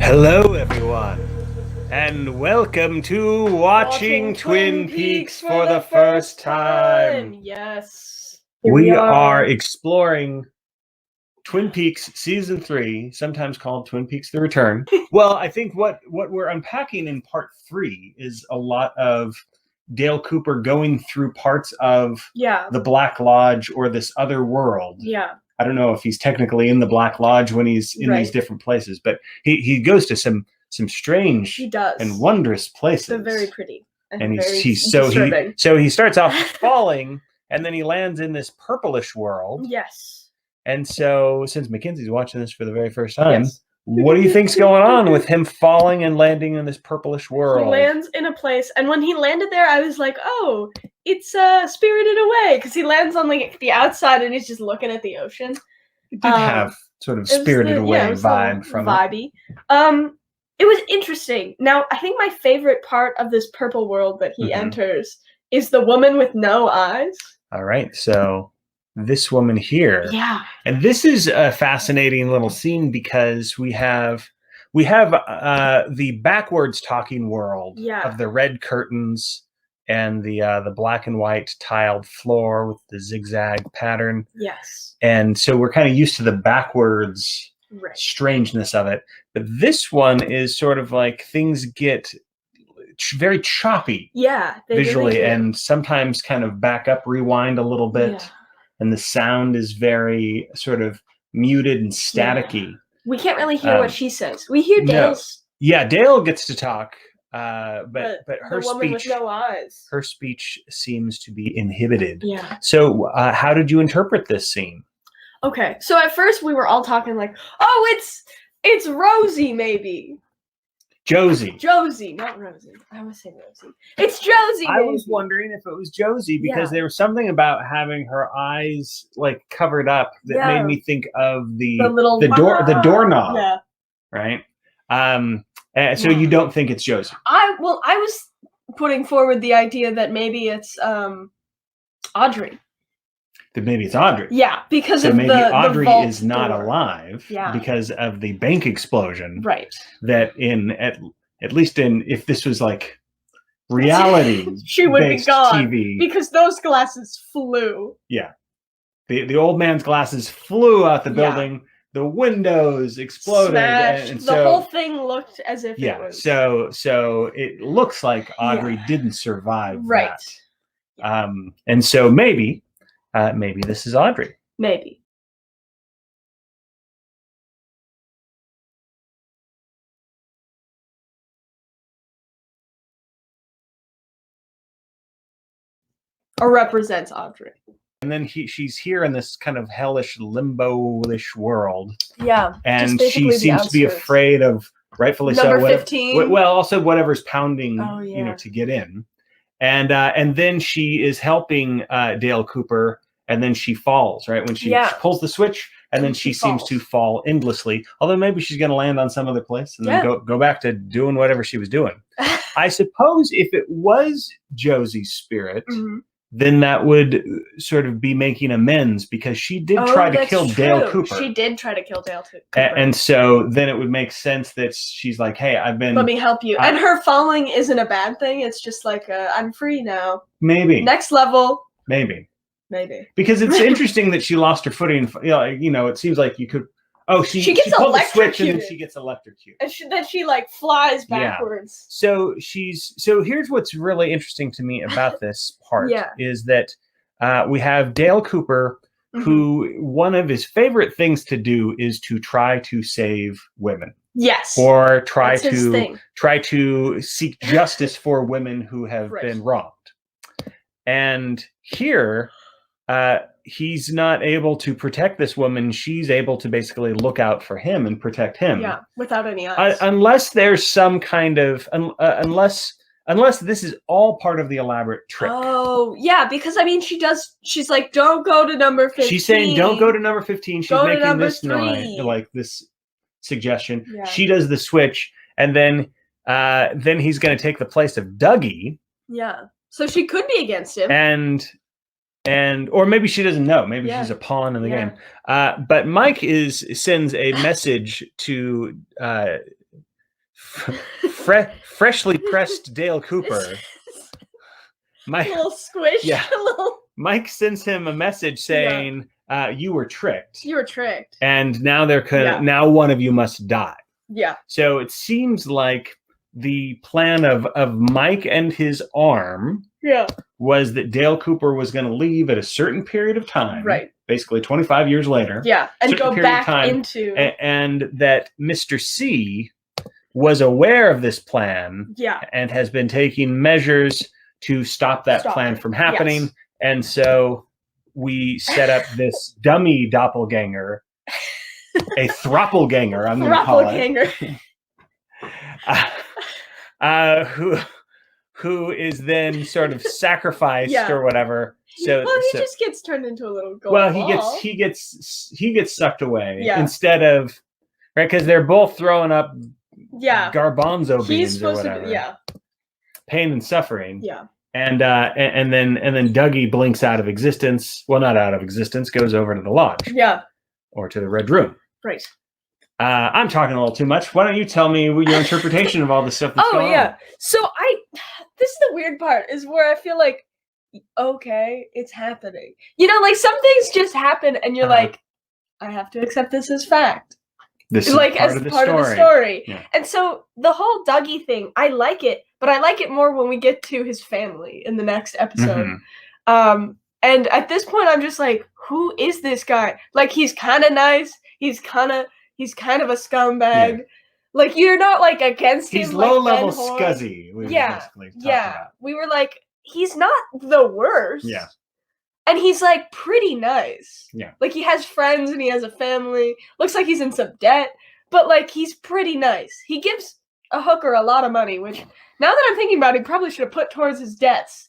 Hello, everyone, and welcome to Watching Twin Peaks for the first time. Yes. We are exploring Twin Peaks Season 3, sometimes called Twin Peaks The Return. Well, I think what we're unpacking in Part 3 is a lot of Dale Cooper going through parts of the Black Lodge or this other world. Yeah. I don't know if he's technically in the Black Lodge when he's in these different places, but he goes to some strange and wondrous places. They're very pretty. And he starts off falling, and then he lands in this purplish world. Yes. And so, since Mackenzie's watching this for the very first time, what do you think's going on with him falling and landing in this purplish world? He lands in a place, and when he landed there, I was like, "Oh, it's Spirited Away," because he lands on like the outside and he's just looking at the ocean. It did have sort of Spirited Away vibe from vibey. It was interesting. Now, I think my favorite part of this purple world that he enters is the woman with no eyes. All right, so this woman here. Yeah. And this is a fascinating little scene because we have the backwards talking world of the red curtains and the black and white tiled floor with the zigzag pattern. Yes. And so we're kind of used to the backwards strangeness of it. But this one is sort of like things get very choppy visually, and sometimes kind of back up, rewind a little bit, and the sound is very sort of muted and staticky. We can't really hear what she says. We hear Dale's. Yeah, Dale gets to talk, but her woman with no eyes. Her speech seems to be inhibited. Yeah. So how did you interpret this scene? Okay, so at first we were all talking like, "Oh, it's Rosie, maybe." Josie, not Rosie. I always say Rosie. It's Josie. I was wondering if it was Josie because there was something about having her eyes like covered up that made me think of the doorknob. Yeah. Right. So you don't think it's Josie? I was putting forward the idea that maybe it's Audrey. That maybe it's Audrey. Yeah, because so of maybe Audrey is not door. alive because of the bank explosion. Right. That at least if this was like reality, she would be gone TV, because those glasses flew. Yeah. The old man's glasses flew out the building. The windows exploded. Smashed. And the whole thing looked as if it was. So it looks like Audrey didn't survive that. Yeah. And so maybe this is Audrey. Maybe. Or represents Audrey. And then she's here in this kind of hellish limbo-ish world. Yeah. And she seems to be afraid of, rightfully Number so, 15. Well, also whatever's pounding, to get in. And then she is helping Dale Cooper, and then she falls, right? When she pulls the switch, and then she seems to fall endlessly. Although maybe she's going to land on some other place and then go back to doing whatever she was doing. I suppose if it was Josie's spirit, then that would sort of be making amends because she did try to kill Dale Cooper. She did try to kill Dale Cooper. And so then it would make sense that she's like, hey, let me help you. And her falling isn't a bad thing. It's just like, I'm free now. Maybe. Next level. Maybe. Because it's interesting that she lost her footing. It seems like you could. Oh, she pulled the switch and then she gets electrocuted. And then she like flies backwards. So here's what's really interesting to me about this part is that we have Dale Cooper, who one of his favorite things to do is to try to save women. Yes. Or try to seek justice for women who have been wronged. And here, he's not able to protect this woman. She's able to basically look out for him and protect him. Yeah, without any eyes. Unless there's some kind of unless this is all part of the elaborate trick. Oh, yeah, because I mean she's like, don't go to number 15. She's saying don't go to number 15. She's making this noise, like this suggestion. Yeah. She does the switch, and then he's gonna take the place of Dougie. Yeah. So she could be against him. Or maybe she doesn't know. Maybe she's a pawn in the game. But Mike sends a message to freshly pressed Dale Cooper. Mike, a little squish. Yeah. Mike sends him a message saying, "You were tricked. You were tricked, and now now one of you must die." Yeah. So it seems like the plan of Mike and his arm was that Dale Cooper was going to leave at a certain period of time, right? Basically 25 years later. Yeah, and go back into... And that Mr. C was aware of this plan and has been taking measures to stop that plan from happening. Yes. And so we set up this dummy doppelganger, a throppelganger, I'm going to call it. Who is then sort of sacrificed or whatever. So he just gets turned into a little gold ball. He gets sucked away instead of, right, because they're both throwing up garbanzo beans or whatever. Pain and suffering. Yeah. And then Dougie blinks out of existence. Well, not out of existence, goes over to the lodge. Yeah. Or to the Red Room. Right. I'm talking a little too much. Why don't you tell me your interpretation of all this stuff that's going on? So this is the weird part, is where I feel like, okay, it's happening. You know, like some things just happen and you're like, I have to accept this as fact. This is like part as of the part story. Of the story. Yeah. And so the whole Dougie thing, I like it, but I like it more when we get to his family in the next episode. Mm-hmm. And at this point I'm just like, who is this guy? Like, he's kind of nice. He's kind of a scumbag. Yeah. Like, you're not like against him. He's low level scuzzy. We were like, he's not the worst. Yeah. And he's like pretty nice. Yeah. Like, he has friends and he has a family. Looks like he's in some debt, but like, he's pretty nice. He gives a hooker a lot of money, which now that I'm thinking about it, he probably should have put towards his debts.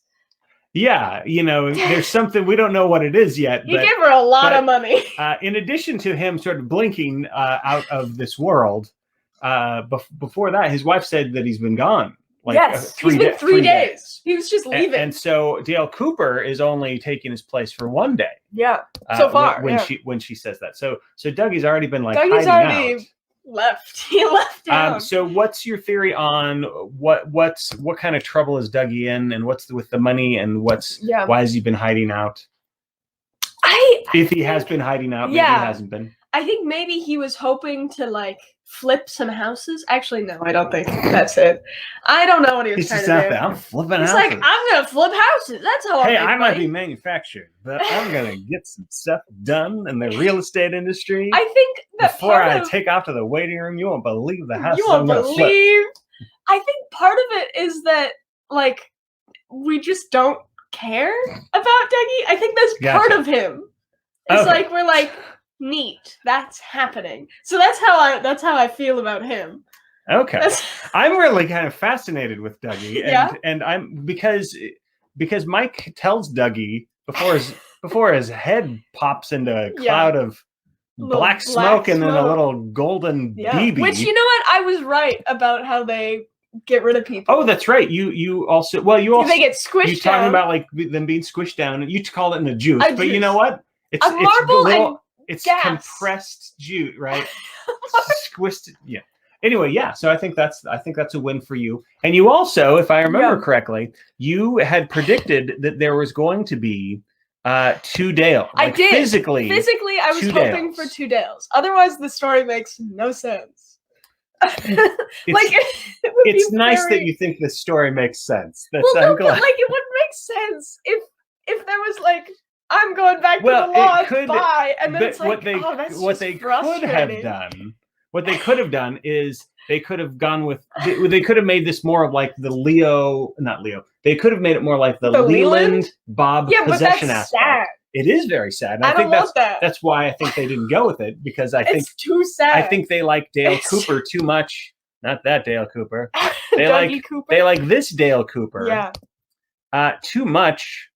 Yeah, you know, there's something, we don't know what it is yet. You give her a lot of money. In addition to him sort of blinking out of this world, before that, his wife said that he's been gone. Like, he's been 3 days. He was just leaving. And so Dale Cooper is only taking his place for 1 day. Yeah, so far. When she says that. So Dougie's already been like Dougie's hiding already out. Left. He left town. So what's your theory on what kind of trouble is Dougie in, and what's with the money, and why has he been hiding out? If he has been hiding out, maybe he hasn't been. I think maybe he was hoping to like flip some houses. Actually, no, I don't think that's it. I don't know what he was trying to do. I'm flipping houses. He's like, I'm gonna flip houses. That's how I might be manufacturing, but I'm gonna get some stuff done in the real estate industry. I think that before I take off to the waiting room, you won't believe the house. You won't believe. I think part of it is that like we just don't care about Dougie. I think that's part of him. It's like we're like, neat, that's happening. So that's how I feel about him. Okay. I'm really kind of fascinated with Dougie, and I'm because Mike tells Dougie before his head pops into a cloud of black smoke and then a little golden BB. Which, you know what? I was right about how they get rid of people. Oh, that's right. You also they get squished. You're talking about like them being squished down, and you call it in a juice. But you know what? It's marble it's gas. Compressed juice, right? Squished. Yeah. Anyway, so I think that's a win for you. And you also, if I remember correctly, you had predicted that there was going to be 2 Dales. I did. Physically, I was hoping for 2 Dales. Otherwise, the story makes no sense. It's nice that you think the story makes sense. I'm glad. But like, it wouldn't make sense if there was like, I'm going back to the lodge, bye, and then it's like, what they could have done is they could have gone with, they could have made this more of like the they could have made it more like the Leland Bob possession aspect. Sad. It is very sad. And I think that's why I think they didn't go with it, because I think it's too sad. I think they like Dale Cooper too much. Not that Dale Cooper. They like this Dale Cooper. Too much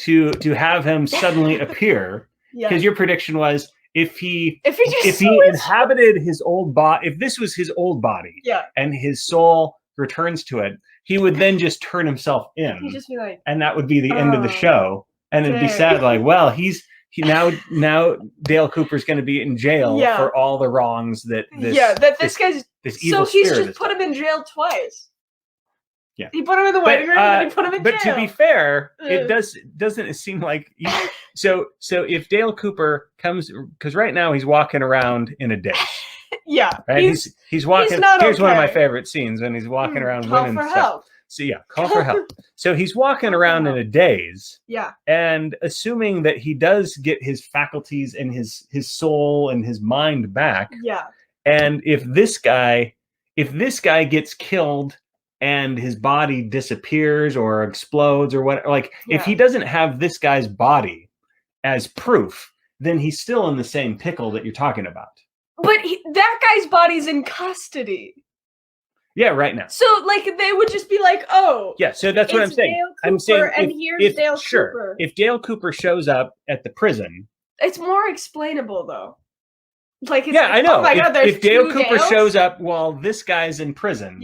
to have him suddenly appear, because your prediction was if he inhabited his old body, if this was his old body, and his soul returns to it, he would then just turn himself in. He'd just be like, and that would be the end of the show, and it'd be sad. Like, well, he's now Dale Cooper's going to be in jail for all the wrongs that this guy's. So he's just put him in jail twice. Yeah, he put him in the waiting room, and he put him in jail. But to be fair, doesn't it seem like so if Dale Cooper comes, because right now he's walking around in a daze. Yeah, right. He's walking. Here's one of my favorite scenes when he's walking around winning stuff. Help. So call for help. So he's walking around in a daze. Yeah. And assuming that he does get his faculties and his soul and his mind back. Yeah. And if this guy gets killed and his body disappears or explodes or what, like if he doesn't have this guy's body as proof, then he's still in the same pickle that you're talking about. But that guy's body's in custody. Yeah, right now. So, like, they would just be like, "Oh, yeah." So that's what I'm saying. Dale Cooper, I'm saying, and here's Dale Cooper. If Dale Cooper shows up at the prison, it's more explainable, though. Like, I know. Oh my God, there's if Dale Cooper Dales? shows up while this guy's in prison,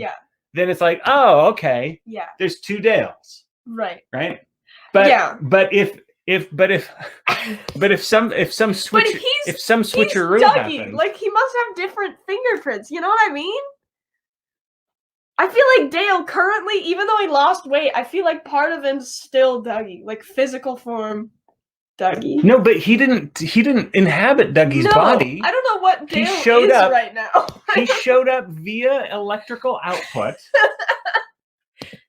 then it's like, oh, okay, there's two Dales, right? But but if some switcheroo happens, like he must have different fingerprints. You know what I mean? I feel like Dale currently, even though he lost weight, I feel like part of him's still Dougie, like physical form Dougie. No, but he didn't inhabit Dougie's body. I don't know what Dale is right now. He showed up via electrical output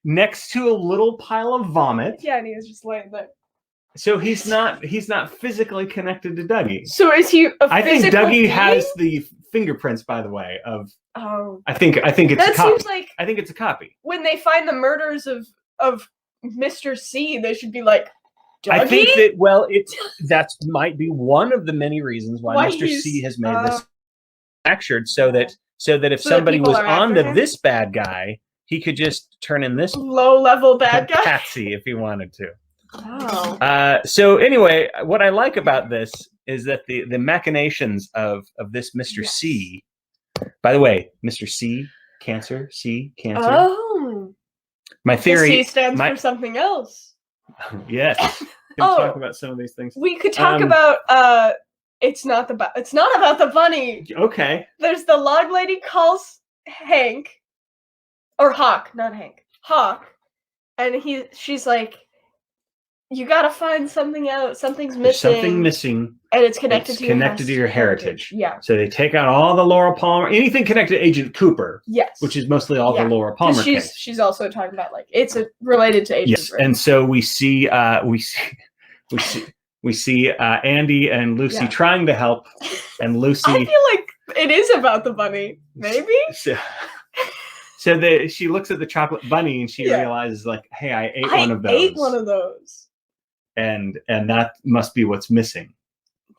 next to a little pile of vomit. Yeah, and he was just laying there. So he's not physically connected to Dougie. So is he I think Dougie has the fingerprints, by the way, of I think it's a copy. Seems like I think it's a copy. When they find the murders of Mr. C, they should be like, Dougie? I think that might be one of the many reasons why Mr. C has made this fractured, so that if somebody was onto this bad guy, he could just turn in this low-level bad guy patsy if he wanted to. Oh. So anyway, what I like about this is that the machinations of this Mr. C. By the way, Mr. C, cancer, C, cancer. Oh. My theory. The C stands for something else. Yes. We can talk about some of these things. We could talk about it's not about the bunny. Okay. There's the log lady calls Hank, or Hawk, not Hank. Hawk, and she's like, you gotta find something out. Something's missing. There's something missing, and it's connected to your heritage. Yeah. So they take out all the Laura Palmer, anything connected to Agent Cooper. Yes. Which is mostly all the Laura Palmer case. She's also talking about like it's related to Agent. Yes, and so we see Andy and Lucy trying to help, and Lucy. I feel like it is about the bunny, maybe. So she looks at the chocolate bunny and she realizes, like, hey, I ate one of those. And that must be what's missing.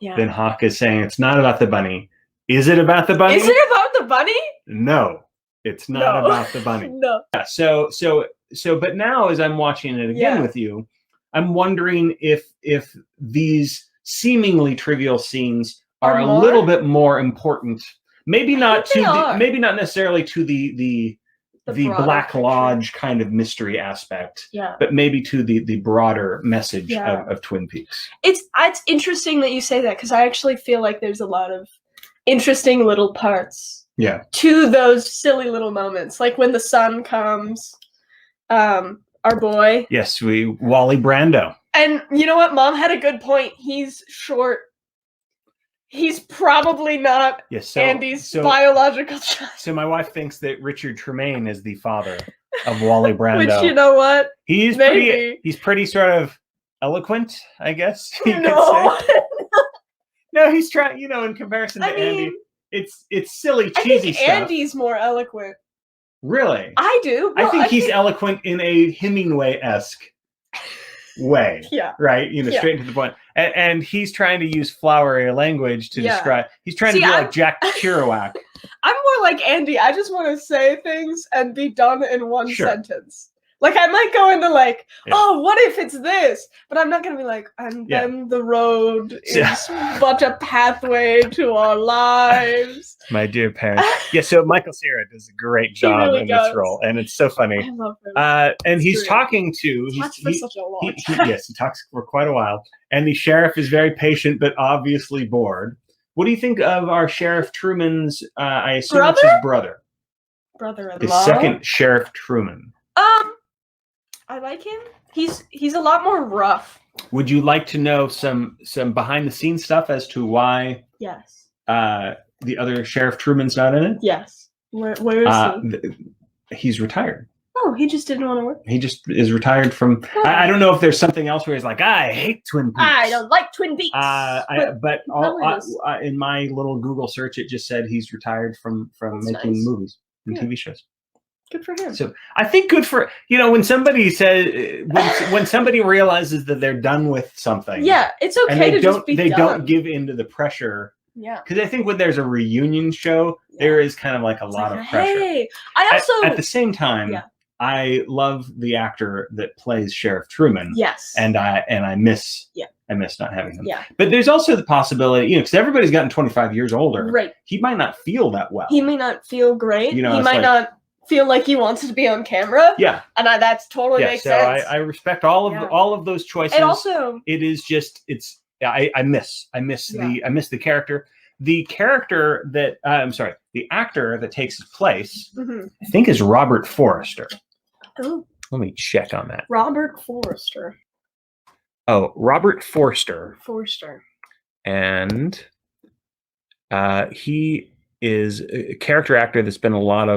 Yeah. Then Hawk is saying it's not about the bunny. Is it about the bunny? Is it about the bunny? No, it's not about the bunny. No. Yeah, so but now as I'm watching it again with you, I'm wondering if these seemingly trivial scenes are a little bit more important. Maybe not necessarily to the Black Lodge kind of mystery aspect, but maybe to the broader message of Twin Peaks. It's interesting that you say that, because I actually feel like there's a lot of interesting little parts to those silly little moments, like when the sun comes, our boy. Yes, Wally Brando. And you know what? Mom had a good point. He's short. He's probably not Andy's biological child. So my wife thinks that Richard Tremaine is the father of Wally Brando. Which, you know what? He's pretty sort of eloquent, I guess. No. No, he's trying, in comparison to Andy. It's silly, cheesy stuff. Andy's more eloquent. Really? I do. Well, I think he's eloquent in a Hemingway-esque way. Yeah. Right? Straight to the point. And he's trying to use flowery language to describe. He's trying to be like Jack Kerouac. I'm more like Andy. I just want to say things and be done in one sentence. Like, I might go into like, oh, what if it's this? But I'm not gonna be like, and then the road is but a pathway to our lives. My dear parents. Yeah, so Michael Cera does a great job in this role, and it's so funny. I love him. And he's talking to... He talks for such a long time. Yes, he talks for quite a while. And the sheriff is very patient, but obviously bored. What do you think of our Sheriff Truman's, I assume it's his brother? Brother-in-law? His second Sheriff Truman. I like him. He's a lot more rough. Would you like to know some behind the scenes stuff as to why? Yes. The other Sheriff Truman's not in it? Yes. Where is he? He's retired. Oh, he just didn't want to work. He just is retired from. I don't know if there's something else where he's like, I hate Twin Peaks. I don't like Twin Peaks. But in my little Google search, it just said he's retired from making movies and TV shows. Good for him. So I think good for when somebody says when somebody realizes that they're done with something. Yeah, it's okay to just be done. They don't give in to the pressure. Yeah. Because I think when there's a reunion show, there is kind of like a lot of pressure. Hey, I also at the same time, I love the actor that plays Sheriff Truman. Yes. And I miss not having him. Yeah. But there's also the possibility, because everybody's gotten 25 years older. Right. He might not feel that well. He may not feel great. He might not feel like he wants to be on camera. Yeah. And that's totally makes sense. So I respect all of those choices. And also it is just I miss the character. The character that the actor that takes his place, I think is Robert Forster. Oh. Let me check on that. Robert Forster. Oh, Robert Forster. Forster. And he is a character actor that's been in a lot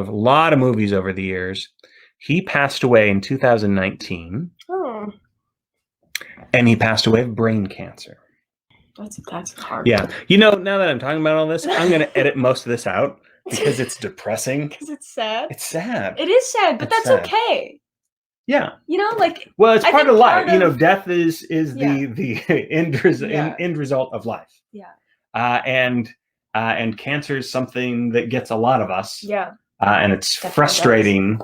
of movies over the years. He passed away in 2019. Oh. And he passed away of brain cancer. That's hard. Yeah. Now that I'm talking about all this, I'm going to edit most of this out because it's depressing. Because it's sad. It's sad. It is sad, but that's okay. Yeah. Well, it's part of life. Death is the end result of life. Yeah. And cancer is something that gets a lot of us. Yeah. And it's frustrating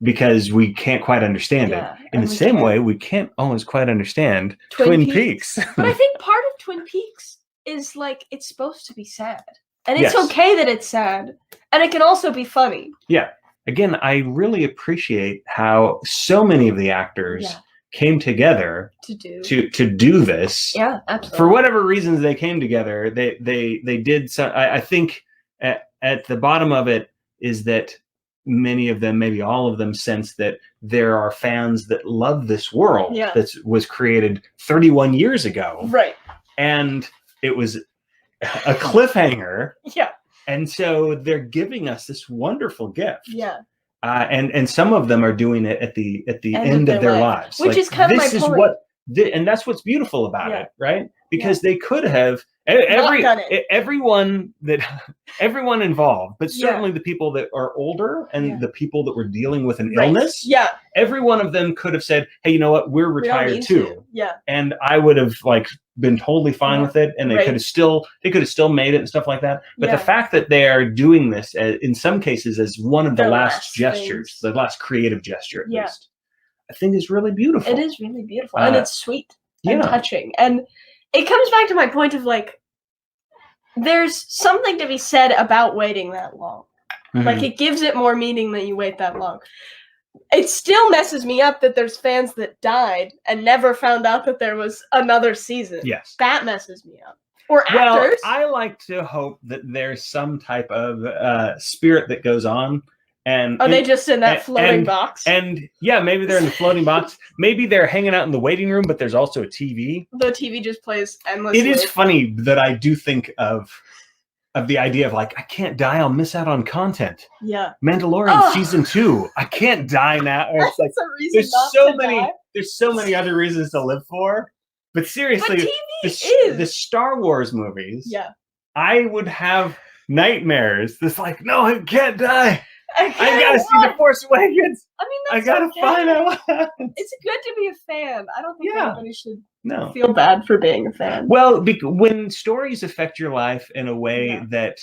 because we can't quite understand it. In the same way, we can't always quite understand Twin Peaks. But I think part of Twin Peaks is it's supposed to be sad. And it's okay that it's sad. And it can also be funny. Yeah. Again, I really appreciate how so many of the actors came together to do this. Yeah, absolutely. For whatever reasons they came together, they did. So I think at the bottom of it is that many of them, maybe all of them, sense that there are fans that love this world that was created 31 years ago. Right. And it was a cliffhanger. Yeah. And so they're giving us this wonderful gift. Yeah. And some of them are doing it at the end of their lives. Which is kind of my point. And that's what's beautiful about it, right? Because they could have everyone involved, but certainly the people that are older and the people that were dealing with an illness. Yeah. Every one of them could have said, hey, you know what? We're retired too. Yeah. And I would have been totally fine with it. And they could have still made it and stuff like that. But the fact that they are doing this in some cases as one of the last gestures, the last creative gesture at least, I think is really beautiful. It is really beautiful. And it's sweet and touching. And it comes back to my point of there's something to be said about waiting that long. Mm-hmm. It gives it more meaning that you wait that long. It still messes me up that there's fans that died and never found out that there was another season. Yes. That messes me up. Or actors. Well, I like to hope that there's some type of spirit that goes on. And are they just in that floating box? And maybe they're in the floating box. Maybe they're hanging out in the waiting room, but there's also a TV. The TV just plays endlessly. It is funny that I do think of the idea of I can't die, I'll miss out on content. Yeah. Mandalorian season 2. I can't die now. It's there's so many other reasons to live for. But seriously, the Star Wars movies. Yeah. I would have nightmares. This no, I can't die. I gotta see The Force Awakens. I mean, I gotta find out. It's good to be a fan. I don't think anybody should feel bad for being a fan. Well, when stories affect your life in a way that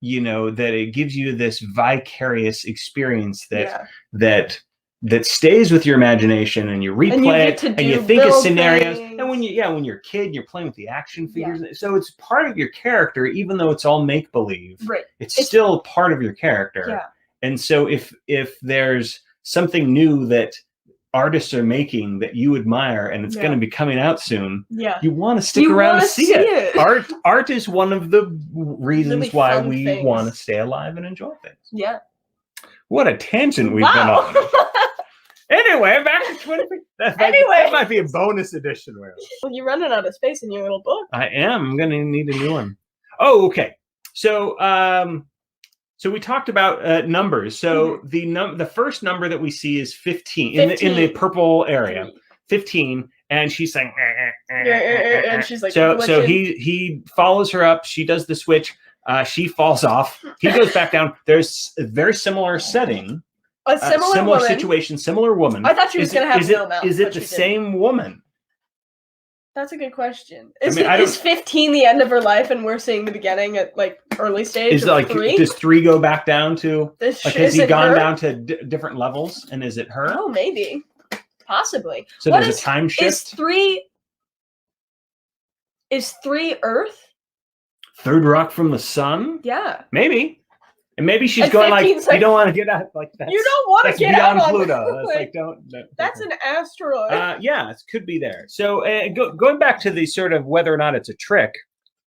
that it gives you this vicarious experience that that stays with your imagination, and you replay it, and you think of scenarios. And when you're a kid, you're playing with the action figures. Yeah. So it's part of your character, even though it's all make believe. Right. It's still part of your character. Yeah. And so if there's something new that artists are making that you admire, and it's going to be coming out soon, you want to stick around to see it. Art is one of the reasons why we want to stay alive and enjoy things. Yeah. What a tangent we've been on. Anyway, back to Twin Peaks. That might be a bonus edition. Well, you're running out of space in your little book. I am. I'm going to need a new one. Oh, okay. So, so we talked about numbers. So the first number that we see is 15 in the purple area. 15, and she's saying, and she's like, so he follows her up. She does the switch. She falls off. He goes back down. There's a very similar setting. A similar situation, similar woman. I thought she was going to have no mouth. Is it the same woman? That's a good question. Is 15 the end of her life, and we're seeing the beginning at like early stage? Is it like 3? Does 3 go back down to? Has he gone down to different levels? And is it her? Oh, maybe, possibly. So there's a time shift. Is 3 Earth? Third rock from the sun? Yeah, maybe. And maybe she's going like, you don't want to get out like that. You don't want to get out on Pluto. That's like, don't. That's an asteroid. Yeah, it could be there. So going back to the sort of whether or not it's a trick.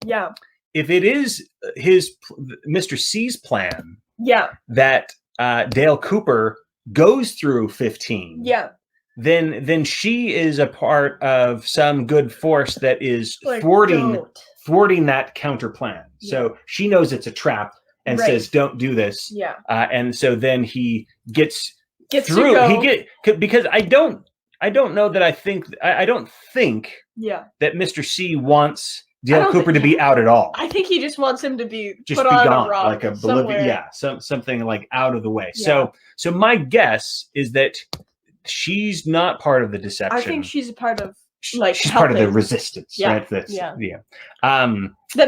Yeah. If it is Mr. C's plan. Yeah. That Dale Cooper goes through 15. Yeah. Then she is a part of some good force that is thwarting that counter plan. Yeah. So she knows it's a trap. And says, "Don't do this." Yeah. And so then he gets through. Because I don't know that I don't think that Mr. C wants Dale Cooper to be out at all. I think he just wants him to be put on gone, a rock, like a Bolivia, something like out of the way. Yeah. So my guess is that she's not part of the deception. I think she's a part of. She's part of the resistance, right? That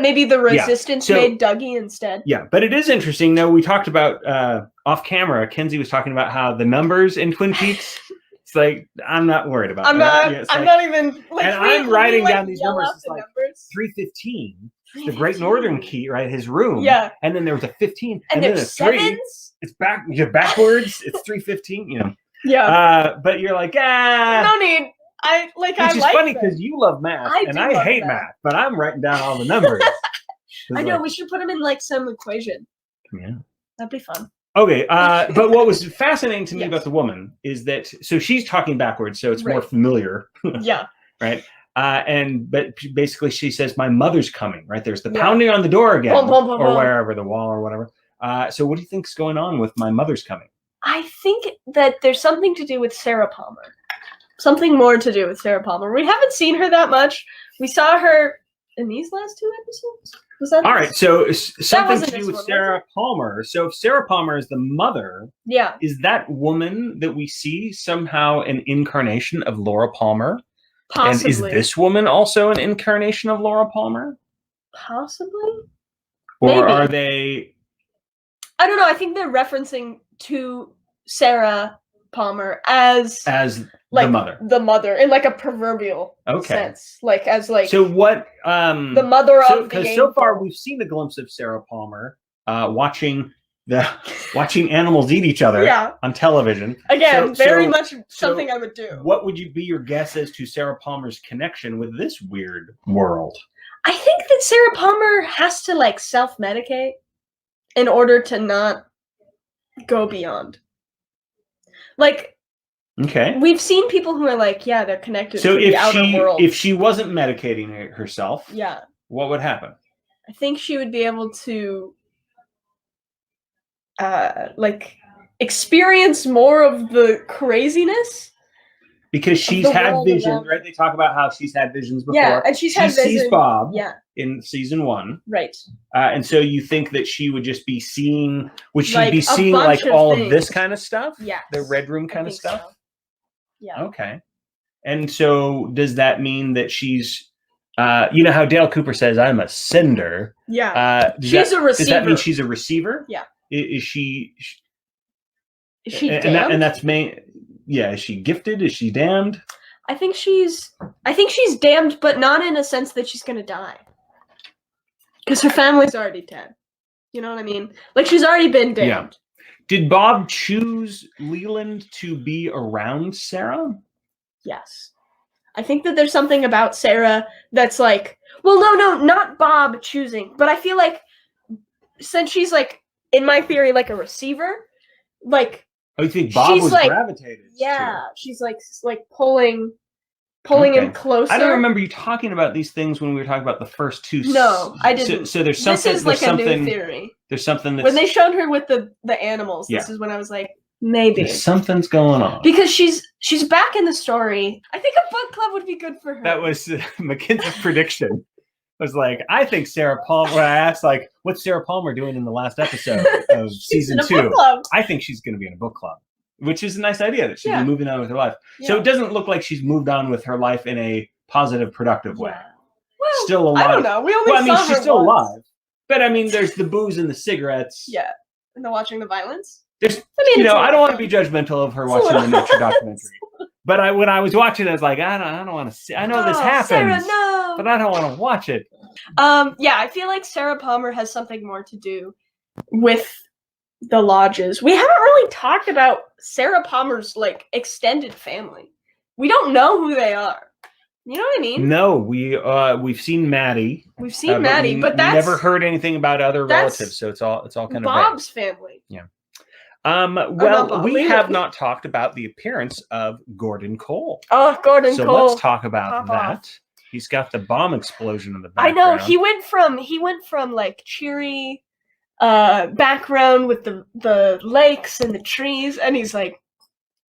maybe the resistance made Dougie instead. Yeah, but it is interesting. Though we talked about off camera. Kenzie was talking about how the numbers in Twin Peaks. It's like I'm not worried about. I'm not even. Like, and I'm writing down these numbers. It's like 315. The Great Northern Key, right? His room. Yeah. And then there was a 15, and then there's 3. It's back. You're backwards. It's 315. You know. Yeah. But you're like, no need. Which is funny because you love math and I hate math, but I'm writing down all the numbers. I know, we should put them in like some equation. Yeah. That'd be fun. Okay, but what was fascinating to me about the woman is that, so she's talking backwards, so it's more familiar. Yeah. Right? But basically she says, my mother's coming, right? There's the pounding on the door again, or wherever, the wall or whatever. So what do you think's going on with my mother's coming? I think that there's something to do with Sarah Palmer. Something more to do with Sarah Palmer. We haven't seen her that much. We saw her in these last 2 episodes. Was that all right? So something to do with Sarah Palmer. So if Sarah Palmer is the mother, is that woman that we see somehow an incarnation of Laura Palmer? Possibly. And is this woman also an incarnation of Laura Palmer? Possibly. Or maybe. Are they? I don't know. I think they're referencing to Sarah Palmer as like the mother in like a proverbial sense, like as like so what the mother of because so far we've seen a glimpse of Sarah Palmer watching animals eat each other on television. Again, very much something I would do. What would be your guess as to Sarah Palmer's connection with this weird world? I think that Sarah Palmer has to like self-medicate in order to not go beyond. Like, we've seen people who are like, they're connected to the outer world. If she wasn't medicating herself, what would happen? I think she would be able to, like, experience more of the craziness. Because she's had visions, right? They talk about how she's had visions before. Yeah, and she sees Bob in season 1. Right. And so you think that she would just be seeing, would she be seeing like all of this kind of stuff? Yeah. The Red Room kind of stuff? So. Yeah. Okay. And so does that mean that she's, you know how Dale Cooper says, I'm a sender? Yeah. She's a receiver. Does that mean she's a receiver? Yeah. Is she damned? And that's main. is she gifted? Is she damned? I think she's damned, but not in a sense that she's gonna die. Because her family's already dead. You know what I mean? Like, she's already been damned. Yeah. Did Bob choose Leland to be around Sarah? Yes. I think that there's something about Sarah that's like, well, no, not Bob choosing, but I feel like since she's like, in my theory, like a receiver, like, oh, you think Bob was like, gravitated? Yeah, she's like pulling him closer. I don't remember you talking about these things when we were talking about the first two. No, I didn't. So there's something. This is like a new theory. There's something that's... when they showed her with the animals. This is when I was like, maybe something's going on, because she's back in the story. I think a book club would be good for her. That was Mackenzie's prediction. Was like, I think Sarah Palmer. When I asked, like, what's Sarah Palmer doing in the last episode of season 2? I think she's going to be in a book club, which is a nice idea that she's moving on with her life. Yeah. So it doesn't look like she's moved on with her life in a positive, productive way. Well, still alive. I don't know. We only saw her she's still once. alive, but I mean, there's the booze and the cigarettes. Yeah, and the watching the violence. There's, I don't want to be judgmental of her watching the nature documentary. But when I was watching it, I was like, I don't want to see. I know this happens, Sarah, no. But I don't want to watch it. Yeah, I feel like Sarah Palmer has something more to do with the lodges. We haven't really talked about Sarah Palmer's like extended family. We don't know who they are. You know what I mean? No, we've seen Maddie. We've seen Maddie, but that's never heard anything about other relatives. So it's all kind of Bob's family. Yeah. Well, we have not talked about the appearance of Gordon Cole. Oh, Gordon Cole. So let's talk about that. He's got the bomb explosion in the background. I know, he went from like cheery background with the lakes and the trees, and he's like,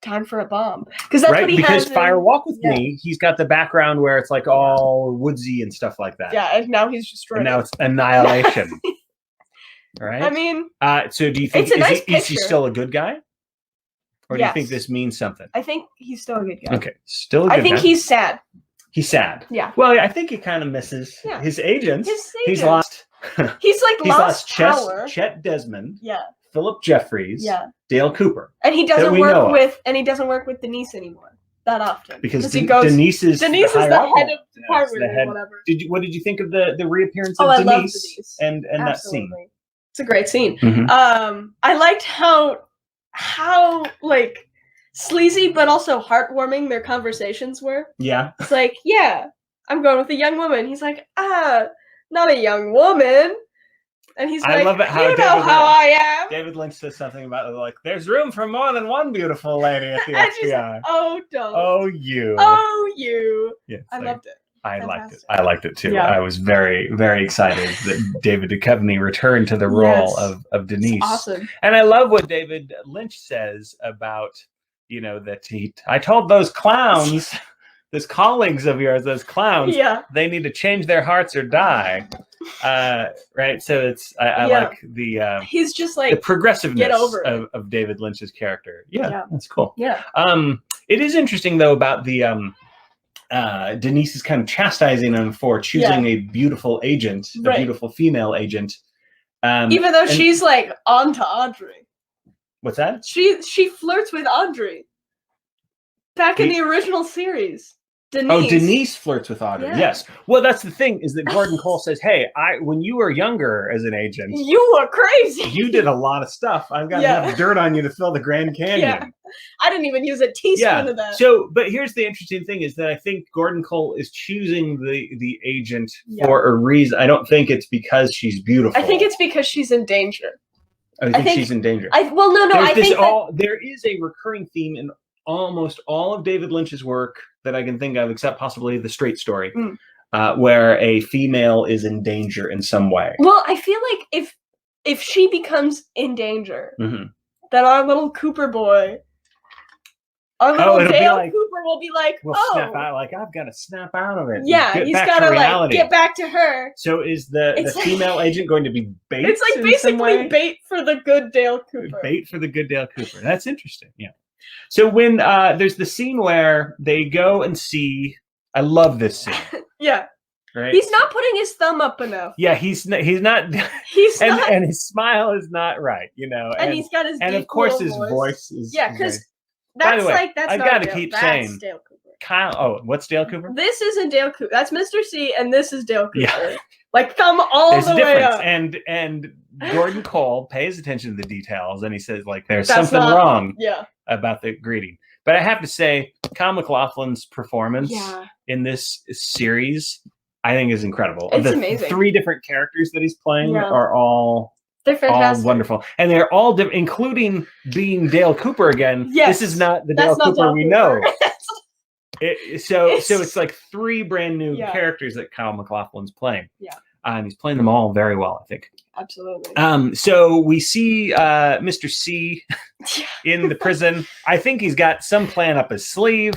time for a bomb. Because that's what he has. Because Fire Walk With Me, he's got the background where it's like all woodsy and stuff like that. Yeah, and now he's destroyed. And now it's annihilation. Right? I mean, so do you think is he still a good guy? Or do you think this means something? I think he's still a good guy. Okay, still a good guy. I think he's sad. He's sad. Yeah. Well, I think he kind of misses his agents. He's lost. He's like lost power. Chet Desmond. Yeah. Philip Jeffries. Yeah. Dale Cooper. And he doesn't work with Denise anymore that often. Because Denise is the head of department or whatever. What did you think of the reappearance of Denise? I love Denise. And that scene? It's a great scene. Mm-hmm. I liked how like sleazy but also heartwarming their conversations were. Yeah. It's like, yeah, I'm going with a young woman. He's like, not a young woman. And he's like, love it how you know how I am. David Lynch says something about like, there's room for more than one beautiful lady at the FBI. Oh, don't. Oh, you. Oh, you. Yeah, I loved it. I liked it too. Yeah. I was very, very excited that David Duchovny returned to the role of Denise. It's awesome. And I love what David Lynch says about, that I told those clowns, those colleagues of yours, those clowns, they need to change their hearts or die. Right. So it's, I like he's just like the progressiveness of David Lynch's character. Yeah, that's cool. Yeah. It is interesting though about the, Denise is kind of chastising him for choosing a beautiful agent, a beautiful female agent. Even though she's like on to Audrey. What's that? She flirts with Audrey. Back in the original series. Denise. Oh, Denise flirts with Audrey. Yeah. Yes. Well, that's the thing is that Gordon Cole says, hey, when you were younger as an agent, you were crazy. You did a lot of stuff. I've got enough dirt on you to fill the Grand Canyon. Yeah. I didn't even use a teaspoon of that. So, but here's the interesting thing is that I think Gordon Cole is choosing the agent for a reason. I don't think it's because she's beautiful. I think it's because she's in danger. I think she's in danger. There is a recurring theme in almost all of David Lynch's work that I can think of, except possibly The Straight Story, where a female is in danger in some way. Well, I feel like if she becomes in danger, then our little Cooper boy, our little Dale Cooper will be like, snap out, like, I've got to snap out of it. Yeah, he's got to like get back to her. So is the female agent going to be bait? It's like basically bait for the good Dale Cooper. Bait for the good Dale Cooper. That's interesting. Yeah. So when there's the scene where they go and see, I love this scene. Yeah. Right. He's not putting his thumb up enough. Yeah, he's not. And his smile is not right, And he's got his and deep of course his voice voice is because By the way, like, that's I not gotta Dale. keep That's saying Dale Cooper. Kyle. Oh, what's Dale Cooper? This isn't Dale Cooper. That's Mr. C, and this is Dale Cooper. Yeah. Like, come all There's the a way difference. up. And Gordon Cole pays attention to the details, and he says, like, there's something wrong about the greeting. But I have to say, Kyle MacLachlan's performance in this series, I think, is incredible. It's amazing. 3 different characters that he's playing are all wonderful. And they're all including being Dale Cooper again. Yes. This is not the Dale Cooper we know. So it's like 3 brand new characters that Kyle MacLachlan's playing. Yeah. And he's playing them all very well, I think. Absolutely. So we see Mr. C in the prison. I think he's got some plan up his sleeve.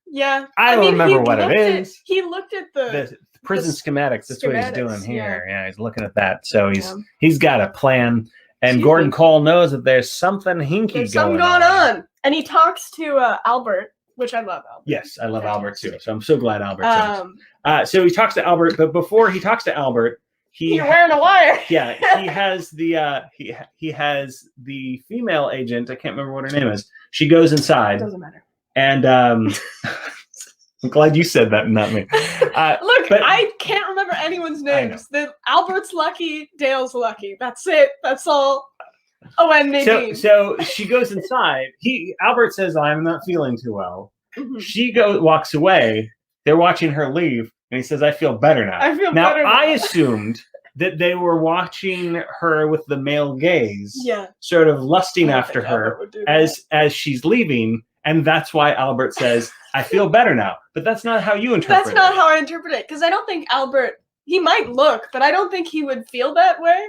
Yeah. I don't remember what it is. He looked at the prison schematics. That's what he's doing here. Yeah, he's looking at that. So he's got a plan. And Gordon Cole knows that there's something hinky going on. And he talks to Albert, which I love Albert. Yes, I love Albert too. So I'm so glad Albert's in. So he talks to Albert, but before he talks to Albert, you're wearing a wire. Yeah, he has the he has the female agent. I can't remember what her name is. She goes inside. It doesn't matter. And I'm glad you said that, not me. Look, I can't remember anyone's names. Albert's lucky, Dale's lucky. That's it. That's all. Oh, and Nadine. So she goes inside. Albert says, "I'm not feeling too well." Mm-hmm. She walks away. They're watching her leave, and he says, "I feel better now." better now. I assumed that they were watching her with the male gaze, sort of lusting after her as she's leaving, and that's why Albert says, "I feel better now." But that's not how you interpret it. That's not how I interpret it, because I don't think Albert. He might look, but I don't think he would feel that way.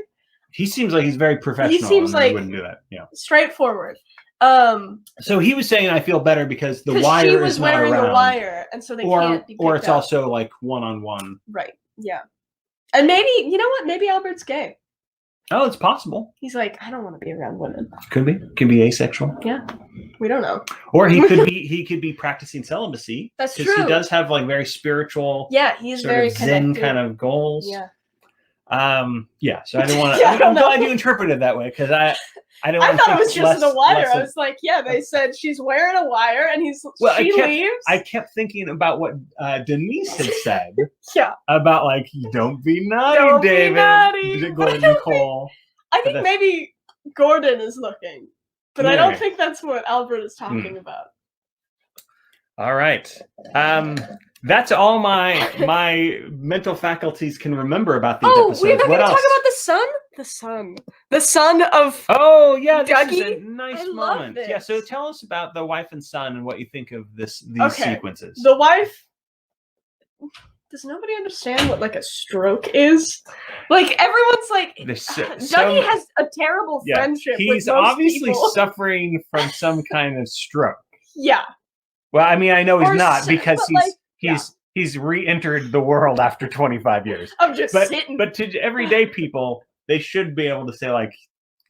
He seems like he's very professional. He seems like he wouldn't do that. Yeah, straightforward. So he was saying, "I feel better because the wire she was is not wearing around. a wire, and so they can't be picked or it's up. Also like one-on-one." Right. Yeah. And maybe, you know what? Maybe Albert's gay. Oh, it's possible. He's like, I don't want to be around women. Could be. Could be asexual. Yeah. We don't know. Or he could be. He could be practicing celibacy. That's true. Because he does have like very spiritual. Yeah, he's very Zen kind of goals. Yeah. Yeah. So I don't want to. I'm glad you interpreted it that way, because I don't. I thought it was just the wire. I was like, yeah, they said she's wearing a wire, and she leaves. I kept thinking about what Denise had said. Yeah. About like, don't be naughty, David. Be naughty. Gordon Cole. I think maybe Gordon is looking, but I don't think that's what Albert is talking about. All right. That's all my mental faculties can remember about these episodes. We're not going to talk about the son of. Oh yeah, this Dougie? is a nice moment. Yeah, so tell us about the wife and son and what you think of these sequences. The wife. Does nobody understand what like a stroke is? Like everyone's like, Dougie has a terrible friendship. He's with most obviously people. suffering from some kind of stroke. Yeah. Well, I mean, I know he's not, because he's re-entered the world after 25 years. I'm just sitting. But to everyday people, they should be able to say, like,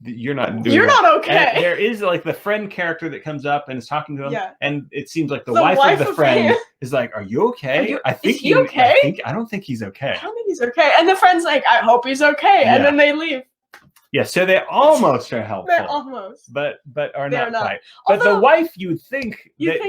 you're not okay. And there is like the friend character that comes up and is talking to him, and it seems like the wife of the friend is like, "Are you okay? Is he okay? I don't think he's okay. I don't think he's okay." And the friend's like, "I hope he's okay," and then they leave. Yeah, so they almost are helpful. They're almost, but are not quite. But the wife, you'd think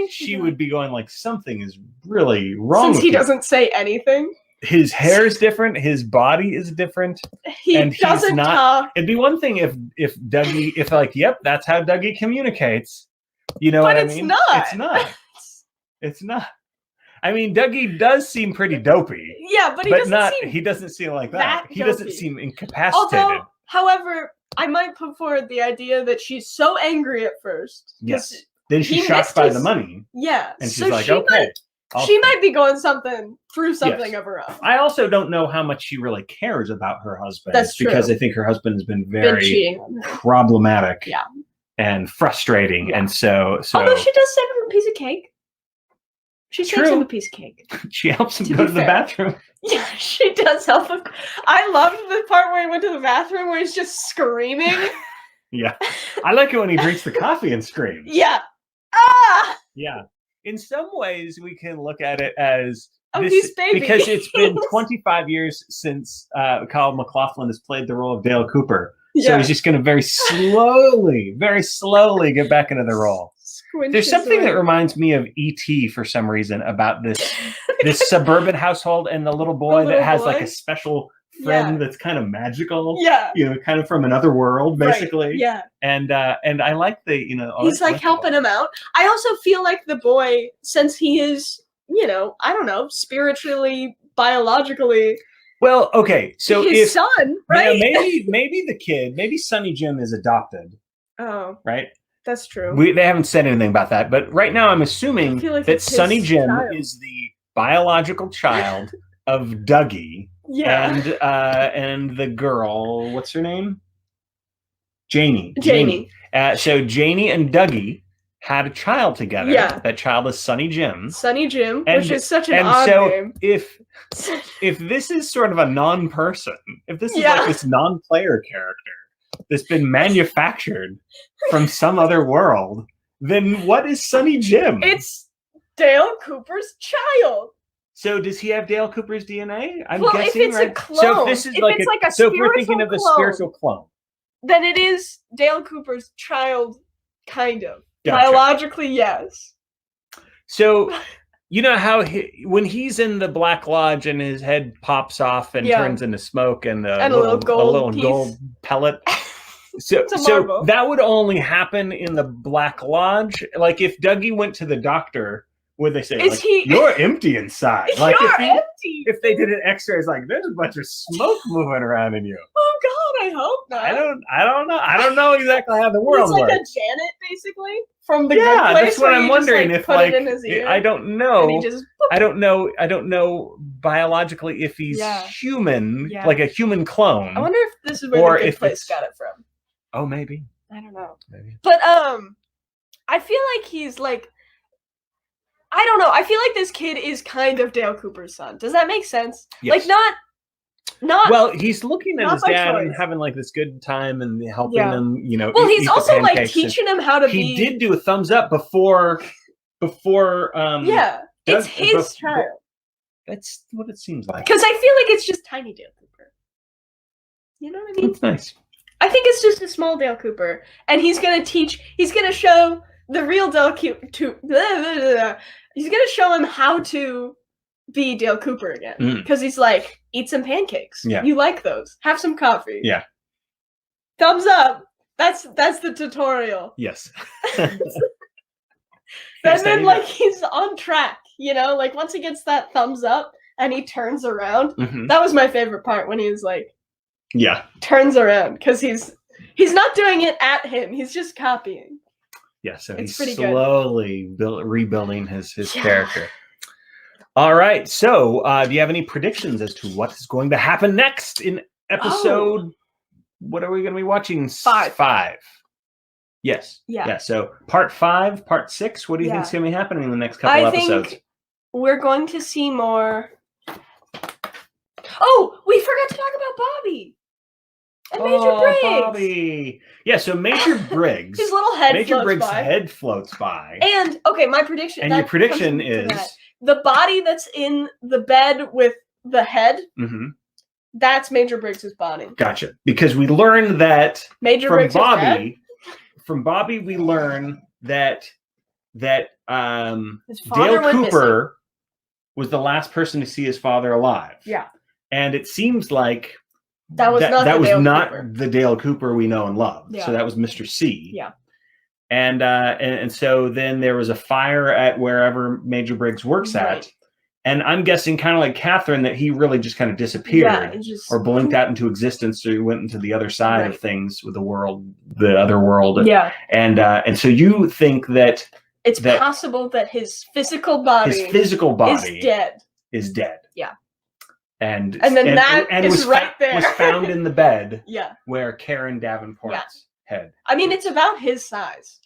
she would be going like, something is really wrong. Since he doesn't say anything. His hair is different. His body is different. He doesn't talk. It'd be one thing if Dougie, if like, yep, that's how Dougie communicates. You know what I mean? It's not. It's not. I mean, Dougie does seem pretty dopey. Yeah, but he doesn't seem like that. He doesn't seem incapacitated. However, I might put forward the idea that she's so angry at first. Yes. Then she's shocked by the money. Yeah. And she's like, okay. She might be going through something of her own. I also don't know how much she really cares about her husband. That's true. Because I think her husband has been very problematic and frustrating. Yeah. And so although she does send him a piece of cake. She sends him a piece of cake. She helps him go to the bathroom. Yeah, she does help him. I loved the part where he went to the bathroom where he's just screaming. Yeah. I like it when he drinks the coffee and screams. Yeah. Ah! Yeah. In some ways, we can look at it as these babies. Because it's been 25 years since Kyle MacLachlan has played the role of Dale Cooper. So he's just going to very slowly get back into the role. There's something that reminds me of E.T. for some reason about this suburban household and the little boy that has like a special friend that's kind of magical. Yeah. You know, kind of from another world, basically. Right. Yeah. And I like the, you know, he's like helping him out. I also feel like the boy, since he is, you know, I don't know, spiritually, biologically. Well, okay, so his son, right? You know, maybe the kid, maybe Sonny Jim is adopted. Oh. Right? That's true. They haven't said anything about that, but right now I'm assuming that Sonny Jim is the biological child of Dougie and the girl, what's her name? Janie. So Janie and Dougie had a child together. Yeah. That child is Sonny Jim. Sonny Jim, which is such an odd name. If this is sort of a non-person, if this is like this non-player character that's been manufactured from some other world, then what is Sonny Jim? It's Dale Cooper's child. So does he have Dale Cooper's DNA? I'm guessing, if it's a clone, so if this is like a so if we're thinking of a spiritual clone, then it is Dale Cooper's child, kind of. Gotcha. Biologically, yes. So you know how when he's in the Black Lodge and his head pops off and turns into smoke and a little gold pellet. So that would only happen in the Black Lodge. Like if Dougie went to the doctor, would they say, like, you're empty inside? Like empty. If they did an X-ray, it's like there's a bunch of smoke moving around in you. Oh God, I hope not. I don't know. I don't know exactly how the world works. It's like a Janet, basically, from the Good Place. That's what I'm wondering. If like I don't know. I don't know biologically if he's human, like a human clone. I wonder if this is where the Good Place got it from. Oh, maybe. I don't know. Maybe. But I feel like he's like, I don't know. I feel like this kid is kind of Dale Cooper's son. Does that make sense? Yes. Like not. Well, he's looking at his dad and having like this good time and helping him. You know. Well, he's also like teaching him how to be. He did do a thumbs up before. It's his child. That's what it seems like. Because I feel like it's just tiny Dale Cooper. You know what I mean? It's nice. I think it's just a small Dale Cooper, and he's gonna show the real Dale Cooper he's gonna show him how to be Dale Cooper again. Because he's like, eat some pancakes. Yeah. You like those. Have some coffee. Yeah. Thumbs up. That's the tutorial. Yes. And then like he's on track, you know, like once he gets that thumbs up and he turns around. That was my favorite part when he was like, turns around, because he's not doing it at him, he's just copying. Yeah, so he's slowly rebuilding his character. All right, so do you have any predictions as to what is going to happen next in episode? What are we going to be watching? 5. Yes. Yeah. So part 5, part 6. What do you think is going to be happening in the next couple episodes? Think we're going to see more. Oh, we forgot to talk about Bobby. And Major Briggs. Bobby. Yeah, so Major Briggs. His little head head floats by. And, okay, my prediction. And your prediction is? The body that's in the bed with the head, that's Major Briggs' body. Gotcha. Because we learned that from Bobby, we learn that Dale Cooper was the last person to see his father alive. Yeah. And it seems like that was not the Dale Cooper we know and love. Yeah. So that was Mr. C. Yeah. And so then there was a fire at wherever Major Briggs works at. And I'm guessing, kind of like Catherine, that he really just kind of disappeared or blinked out into existence, or he went into the other side of things with the other world. Yeah. And so you think that it's possible that his physical body is dead. Yeah. And then that is right there. Was found in the bed. Yeah. Where Karen Davenport's head. I mean, it's about his size.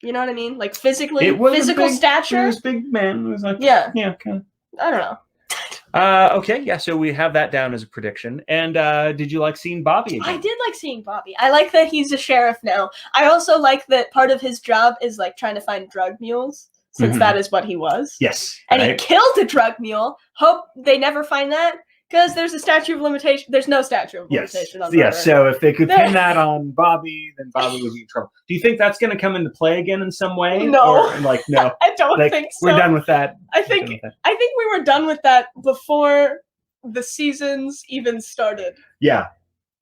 You know what I mean? Like physically, physical stature. He was a big man. It was like, kind of. I don't know. Okay, yeah, so we have that down as a prediction. And did you like seeing Bobby again? I did like seeing Bobby. I like that he's a sheriff now. I also like that part of his job is like trying to find drug mules, since that is what he was. Yes. And he killed a drug mule. Hope they never find that, Because there's a statute of limitation. There's no statute of limitation on murder. So if they could pin that on Bobby, then Bobby would be in trouble. Do you think that's going to come into play again in some way? No. Or, no. I don't think so. We're done with that. I think we were done with that before the seasons even started. Yeah.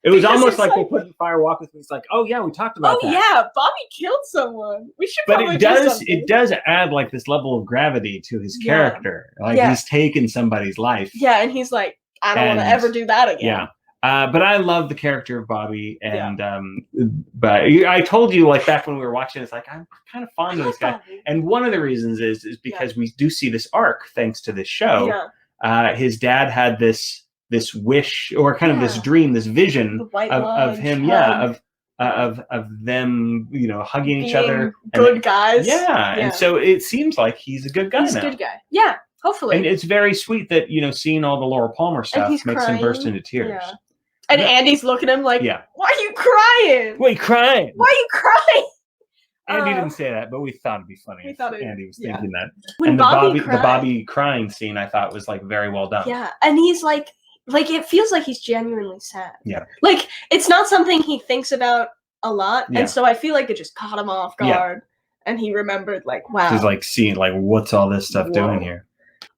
It was almost like they put in Fire Walk With Me. It's like, oh yeah, we talked about that. Oh yeah, Bobby killed someone. We should probably do something. It does add like this level of gravity to his character. Like he's taken somebody's life. Yeah, and he's like, I don't want to ever do that again. Yeah. But I love the character of Bobby, and but I told you like back when we were watching, it's like I'm kind of fond of this guy, and one of the reasons is because we do see this arc thanks to this show. Yeah. His dad had this wish or kind of this dream, this vision of him, of them, hugging each other, good guys. Yeah, and so it seems like he's a good guy. He's a good guy. Yeah, hopefully. And it's very sweet that seeing all the Laura Palmer stuff makes him burst into tears. Yeah. And Andy's looking at him like, "Why are you crying? Why are you crying? Why are you crying?" Andy didn't say that, but we thought it'd be funny. We thought Andy was thinking that. When and the Bobby crying scene, I thought was like very well done. Yeah, and he's like it feels like he's genuinely sad. Yeah. Like it's not something he thinks about a lot, and so I feel like it just caught him off guard, and he remembered like, wow. He's like seeing like, what's all this stuff doing here?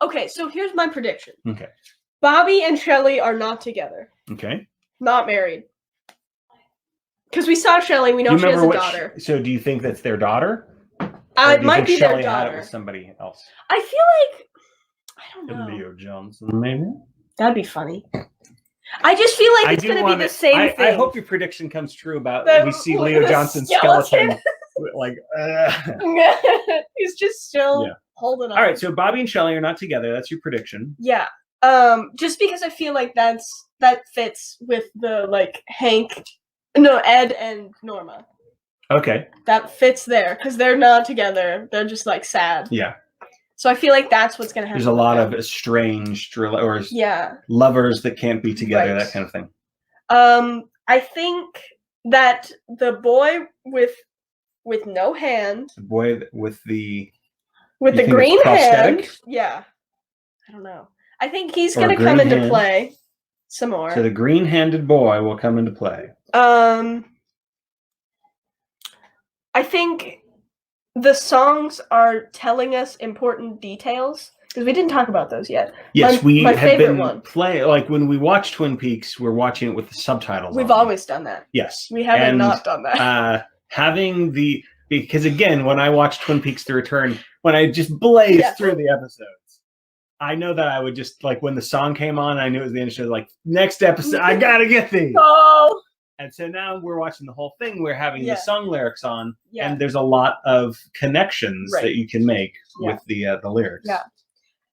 Okay, so here's my prediction. Okay. Bobby and Shelley are not together. Okay. Not married. Because we saw Shelley, we know she has a daughter. So do you think that's their daughter? It might be Shelley their daughter. Had it with somebody else. I feel like I don't know. Leo Johnson, maybe. That'd be funny. I just feel like it's going to be the same thing. I hope your prediction comes true about we see Leo Johnson's skeleton. Like, he's just still holding on. All right, so Bobby and Shelley are not together. That's your prediction. Yeah. Just because I feel like that fits with the Ed and Norma. Okay. That fits there because they're not together. They're just like sad. Yeah. So I feel like that's what's going to happen. There's a lot of estranged or lovers that can't be together, that kind of thing. I think that the boy with no hand, the boy with the green hand, I don't know. I think he's going to come into play some more. So the green-handed boy will come into play. I think the songs are telling us important details because we didn't talk about those yet. Yes, we have been playing. Like when we watch Twin Peaks, we're watching it with the subtitles. We've always done that. Yes, we haven't not done that. Because again, when I watch Twin Peaks: The Return, when I just blaze through the episodes, I know that I would just like when the song came on, I knew it was the end of the show. Like next episode, I gotta get these. Oh. And so now we're watching the whole thing. We're having the song lyrics on, and there's a lot of connections that you can make with the lyrics. Yeah.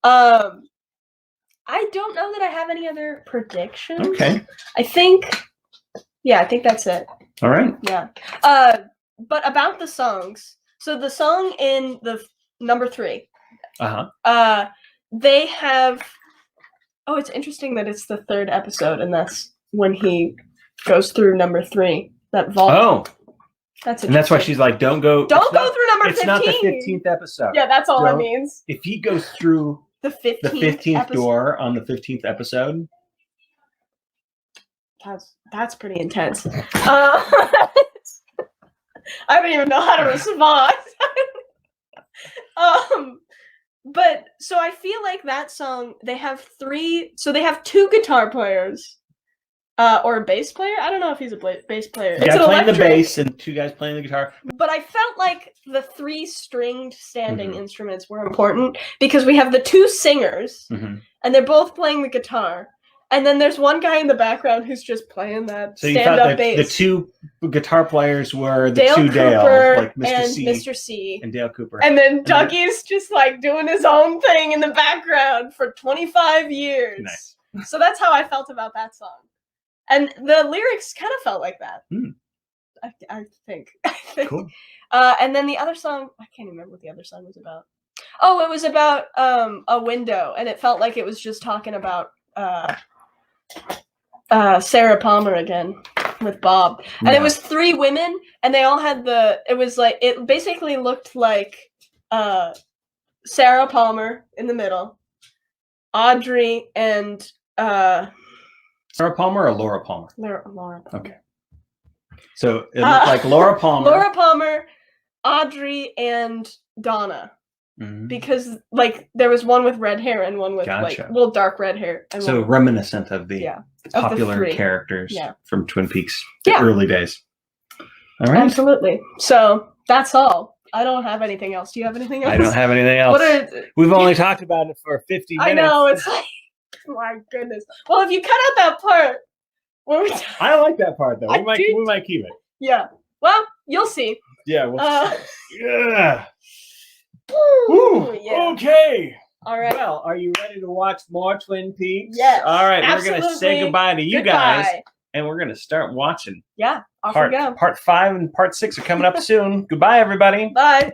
I don't know that I have any other predictions. Okay. I think that's it. All right. Yeah. But about the songs, so the song in the number 3. They have. Oh, it's interesting that it's the 3rd episode, and that's when he goes through number 3, that vault. Oh, and that's why she's like, don't go through number 15. It's not the 15th episode. Yeah, that's all that means. If he goes through the 15th door on the 15th episode, that's pretty intense. I don't even know how to respond. But so I feel like that song, they have 2 guitar players. Or a bass player? I don't know if he's a bass player. It's playing the bass and 2 guys playing the guitar. But I felt like the 3 stringed standing instruments were important because we have the 2 singers and they're both playing the guitar. And then there's one guy in the background who's just playing that stand-up bass. The 2 guitar players were the Dale 2 Cooper like Mr. C. And Dale Cooper. And then Dougie's just like doing his own thing in the background for 25 years. Nice. So that's how I felt about that song. And the lyrics kind of felt like that. I think. Cool. And then the other song, I can't remember what the other song was about. Oh, it was about a window, and it felt like it was just talking about Sarah Palmer again with Bob. And it was 3 women, and they all had it basically looked like Sarah Palmer in the middle, Audrey and Sarah Palmer or Laura Palmer? Laura Palmer. Okay. So it looked like Laura Palmer. Laura Palmer, Audrey, and Donna. Mm-hmm. Because like there was one with red hair and one with like dark red hair. And so reminiscent of the popular characters from Twin Peaks, the early days. All right. Absolutely. So that's all. I don't have anything else. Do you have anything else? I don't have anything else. We've only talked about it for 50 minutes. I know, it's like, my goodness. Well, if you cut out that part. I like that part, though. We might keep it. Yeah. Well, you'll see. Yeah. Yeah. Ooh, yeah. Okay. All right. Well, are you ready to watch more Twin Peaks? Yes. All right. Absolutely. We're going to say goodbye to you guys. And we're going to start watching. Yeah. Off we go. Part 5 and part 6 are coming up soon. Goodbye, everybody. Bye.